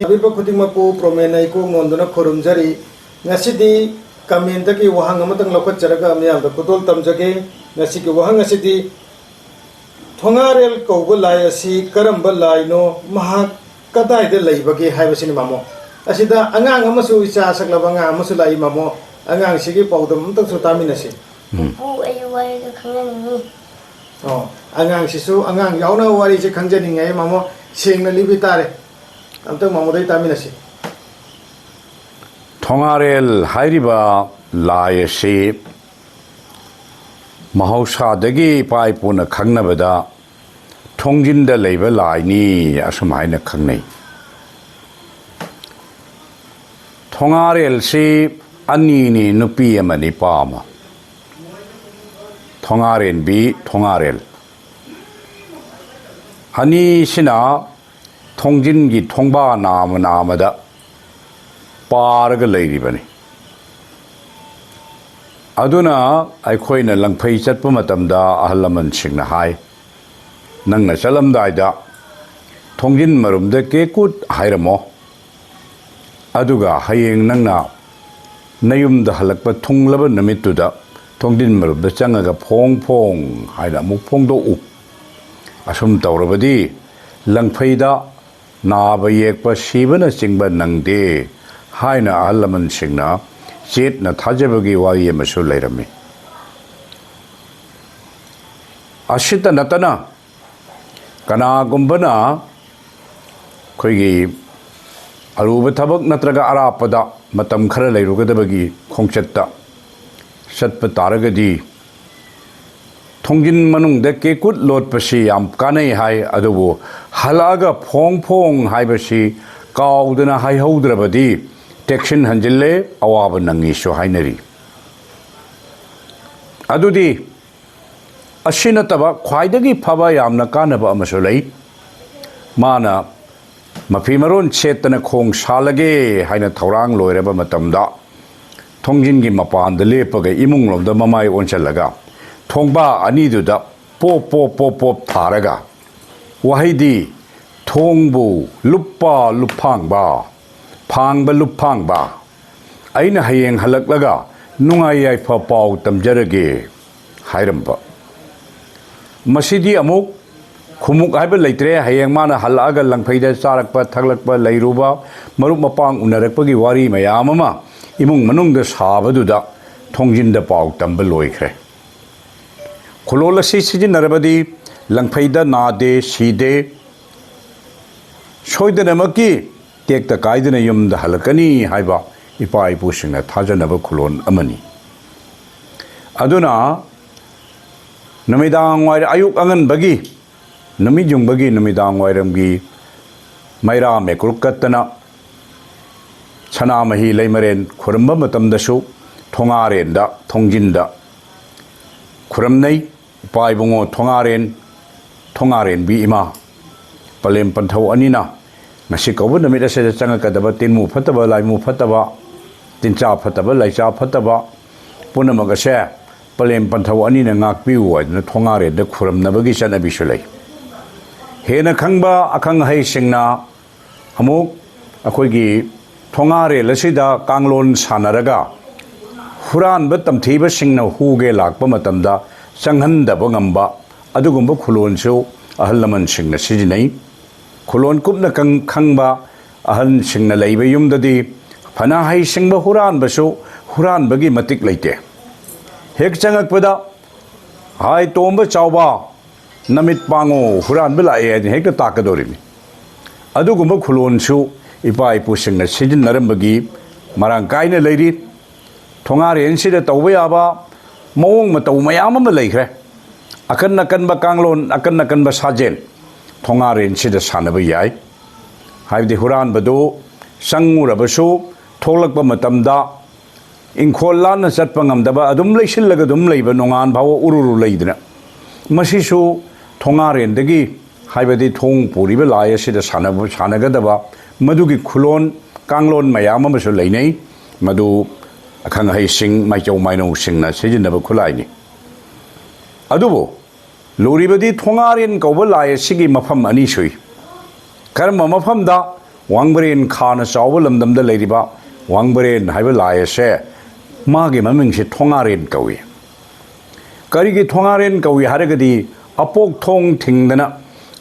अभिर्ब खुदिंगमकु प्रोमेनाइको नोंदना खुरुमजरी ngasidi कमेंटकी वहांग अमतंग लौकचरगा मियामदा कुतोल तमजगे ngasiकी वहांग ngasiदी थोंगारेल कौब लाइ असि करंब लाइनो महा कदाइदे लैबगे हाइबसिनि मामो असिदा अंगांग अमसु इचा सकलबा अंगांग अमसु लाई मामो अंगांग सिगी पाउदम अमतंग सु तामिनसि पु अयु वारिदो खंगनिंगि अंगांग सिसु अंगांग यावना वारि जे खंजनिंगै मामो सेंगना लिबि तारे अमतंग मामोदै तामिनसि थोंगारेल हाइरिबा लाइ असि महौसादगी पाइपुना खंगनबदा थोंजिनदा लैबा लाइनि असुमाइना खंगनै थोंगारेल से अनिनि नुपी अमनि पामा थोंगारेन बी थोंगारेल अनी सिना थोंजिनगी थोंबा नाम नामदा पारग लैरिबनि अदुना अखोइना लंफै चटप मतमदा अहलमन सिंगना हाय नंगना चलमदाइदा थोंजिन मरुमदा केकुट हाइरमो अदुगा हयेंग नंगना नयुमदा हलकप थुंगलब नमितुदा थोंजिन मरुमदा चंगगा फोंग फोंग हाइना मुक फोंगदो उ असुम तौरबदी लंफैदा नाब येकप सिबना चिंगबा नंगदे हाइना अहलमन सिंगना चेतना थाजबगी वारी अमसु लैरमी असित नतना कनागुंबना खोइगी अरुब थबक नत्रगा अरापदा मतम खर लैरुगदबगी खोंचत्ता सत्प तारगदी थोंजिन मनुंगद केकुट लोटपसी याम कानै हाय अदुबो हलागा फोंग फोंग हाइबसी काउदना हाइहौद्रबदी टेक्शन हंजिल्ले अवाब नंगीसु हाइनरी अदुदी असिनतबा ख्वाइदगी फबा यामना कानबा अमसु लै माना मफी मरोन चेतना खोंग सालगे हाइना थौरांग लोइरबा मतमदा थोंजिनगी मपानदा लेपगा इमुंग लोमदा ममाय ओनचलगा थोंबा अनीदुदा पोप पोप पोप पोप थारगा वहाइदी थोंबु लुप्पा लुप्फांगबा फांगबा लुप्फांगबा अइना हयेंग हलकलगा नुंगाई याइफा पाउ तमजरगे हाइरंबा मसीदी अमुक खुमुक हाइबा लैत्रे हयेंग माना हलागा लंफैदा चारकपा थगलकपा लैरुबा मरुप मपांग उनरकपगी वारी मयाम अमा इमुंग मनुंगदा साबदुदा थोंजिनदा पाउ तंबा लोइख्रे खुलोल असि सिजिनरबदी लंफैदा नादे सीदे सोइदनमकी टेक्ता कायदना युमदा हलकनी हाइबा इपा इपुसिंगना थाजनबा खुलोन अमनी अदुना नमिदांग वाइर अयुक अंगनबगी नमिजुंगबगी नमिदांग वाइरमगी मैरा मेकुलकत्तना सनामही लैमरेन खुरम्बा मतमदसु थोंगारेनदा थोंजिनदा खुरमनै इपा इबुंगो थोंगारेन बी इमा पलेम पंथौ अनिना ngasi ko bun namida se changa kadaba tinmu phataba laimu phataba tincha phataba laicha phataba punamaga se palem panthau ani na ngak pi wa na thongare de khuram nabagi chana bisulai hena khangba akhang hai singna amuk akhoi gi thongare lasida kanglon sanaraga huran ba tamthiba singna huge lakpa matamda changhan da bangamba adugumba khulon su ahallaman singna sijinai खुलोन कुपना खंगबा अहन सिंगना लैबा युमददी फना high सिंगबा हुरानबसु हुरानबगी मतिक लैते हेक चंगकपदा हाय तोंबा चावबा नमित पांगो हुरानबा लाए हेक ताकदोरिमी अदुगुंबा खुलोनसु इपा इपु सिंगना सिजिनरमबगी मरांग कायना लैरि थोंगारेनसिदा तौबा याबा मवोंग मतौ मयाम अमा लैख्रे अकन अकनबा कांगलोन अकन अकनबा साजेल थोंगारेन सिदा सानबा याय हाइबदि हुरानबदो संगुरबसु थोलकपा मतमदा इंखोल लाना चटपा ngamdaba adum leisillega dum leiba nongan bawo ururu leidna masisu थोंगारेनदगी हाइबदि थोंग पुरिबा लाय सिदा सानगदबा मदुगी खुलोन कांगलोन मयाम अमसु लैनै मदु अखंग है सिंग माइचौ माइनौ सिंगना सिजिनबा खुलाइनि अदुबो लोरिबदी थोंगारेन कौबा लाय सिगी मफम अनि सुई कर्म मफमदा वांगबरेन खाना चाव लमदम द लेरिबा वांगबरेन हाइबा लायसे मागे ममिंग से थोंगारेन कवी करिगी थोंगारेन कवी हारगदी अपोक थोंग थिंगदना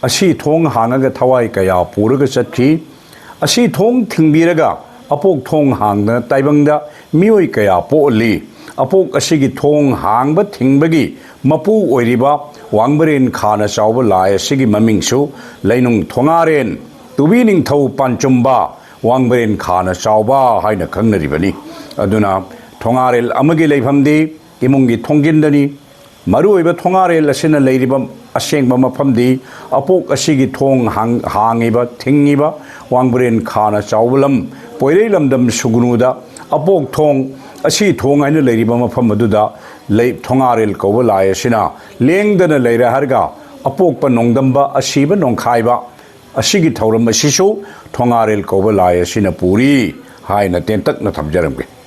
असी थोंग हांगगा थवाई कया पुरगा चटखी असी थोंग थिंगबिरगा अपोक थोंग हांगदना ताइबंगदा मियोय कया पोली अपोक असिगी थोंग हांगब थिंगबगी मपू ओइरिबा वांगबरेन खाना चाव लाय असिगी ममिंगसु लैनुंग थोंगारेन तुबी निंगथौ पांचुम्बा वांगबरेन खाना चावबा हाइना खंगनरिबनी अदुना थोंगारेल अमगी लेफमदी इमुंगी थोंगिंदनी मरुइबा थोंगारेल असिना लेरिबा असेंगबा मफमदी अपोक असिगी थोंग हांगिबा थिंगिबा वांगबरेन खाना चावलम पोइरे लमदम सुगुनुदा अपोक थोंग असी थोंग हाइना लेरिबा मफम अदुदा थोंगारेल कौबा लाय असिना लेंदना लेरा हरगा अपोकपा नोंदम्बा असीबा नोंखाइबा असिगी थौरम असिसु थोंगारेल कौबा लाय असिना पूरी हाइना तेंतकना थमजरमगे।